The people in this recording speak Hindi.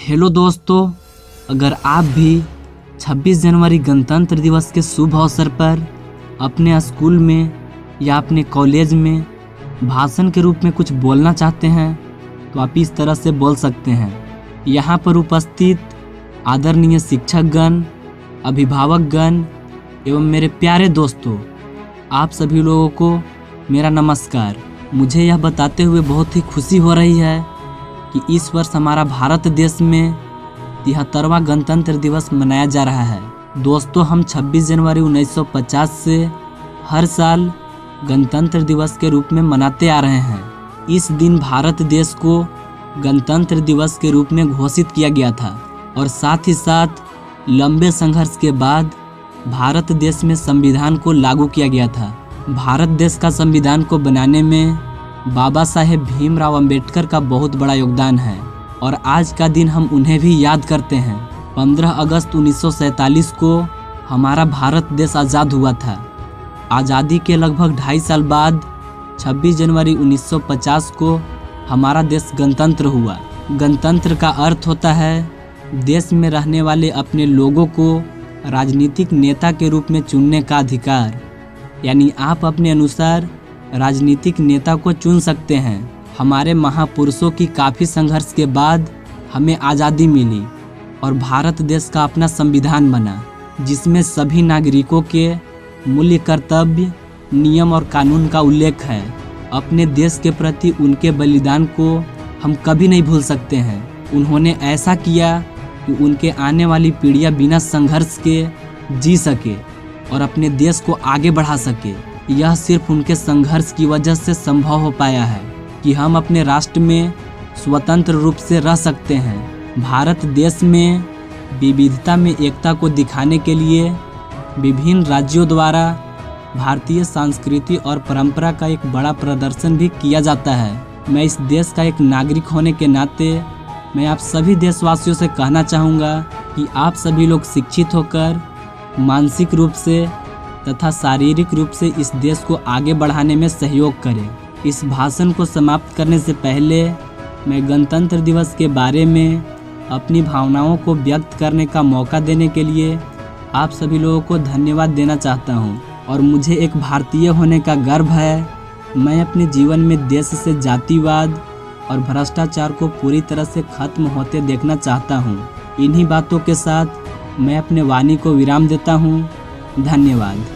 हेलो दोस्तों, अगर आप भी 26 जनवरी गणतंत्र दिवस के शुभ अवसर पर अपने स्कूल में या अपने कॉलेज में भाषण के रूप में कुछ बोलना चाहते हैं तो आप इस तरह से बोल सकते हैं। यहाँ पर उपस्थित आदरणीय शिक्षकगण, अभिभावकगण एवं मेरे प्यारे दोस्तों, आप सभी लोगों को मेरा नमस्कार। मुझे यह बताते हुए बहुत ही खुशी हो रही है कि इस वर्ष हमारा भारत देश में 73वां गणतंत्र दिवस मनाया जा रहा है। दोस्तों, हम 26 जनवरी 1950 से हर साल गणतंत्र दिवस के रूप में मनाते आ रहे हैं। इस दिन भारत देश को गणतंत्र दिवस के रूप में घोषित किया गया था और साथ ही साथ लंबे संघर्ष के बाद भारत देश में संविधान को लागू किया गया था। भारत देश का संविधान को बनाने में बाबा साहेब भीमराव अंबेडकर का बहुत बड़ा योगदान है और आज का दिन हम उन्हें भी याद करते हैं। 15 अगस्त 1947 को हमारा भारत देश आज़ाद हुआ था। आज़ादी के लगभग 2.5 साल बाद 26 जनवरी 1950 को हमारा देश गणतंत्र हुआ। गणतंत्र का अर्थ होता है देश में रहने वाले अपने लोगों को राजनीतिक नेता के रूप में चुनने का अधिकार, यानी आप अपने अनुसार राजनीतिक नेता को चुन सकते हैं। हमारे महापुरुषों की काफ़ी संघर्ष के बाद हमें आज़ादी मिली और भारत देश का अपना संविधान बना, जिसमें सभी नागरिकों के मूल्य, कर्तव्य, नियम और कानून का उल्लेख है। अपने देश के प्रति उनके बलिदान को हम कभी नहीं भूल सकते हैं। उन्होंने ऐसा किया कि उनके आने वाली पीढ़ियां बिना संघर्ष के जी सके और अपने देश को आगे बढ़ा सके। यह सिर्फ उनके संघर्ष की वजह से संभव हो पाया है कि हम अपने राष्ट्र में स्वतंत्र रूप से रह सकते हैं। भारत देश में विविधता में एकता को दिखाने के लिए विभिन्न राज्यों द्वारा भारतीय संस्कृति और परंपरा का एक बड़ा प्रदर्शन भी किया जाता है। मैं इस देश का एक नागरिक होने के नाते मैं आप सभी देशवासियों से कहना चाहूँगा कि आप सभी लोग शिक्षित होकर मानसिक रूप से तथा शारीरिक रूप से इस देश को आगे बढ़ाने में सहयोग करें। इस भाषण को समाप्त करने से पहले मैं गणतंत्र दिवस के बारे में अपनी भावनाओं को व्यक्त करने का मौका देने के लिए आप सभी लोगों को धन्यवाद देना चाहता हूं और मुझे एक भारतीय होने का गर्व है। मैं अपने जीवन में देश से जातिवाद और भ्रष्टाचार को पूरी तरह से खत्म होते देखना चाहता हूं। इन्हीं बातों के साथ मैं अपने वाणी को विराम देता हूं। धन्यवाद।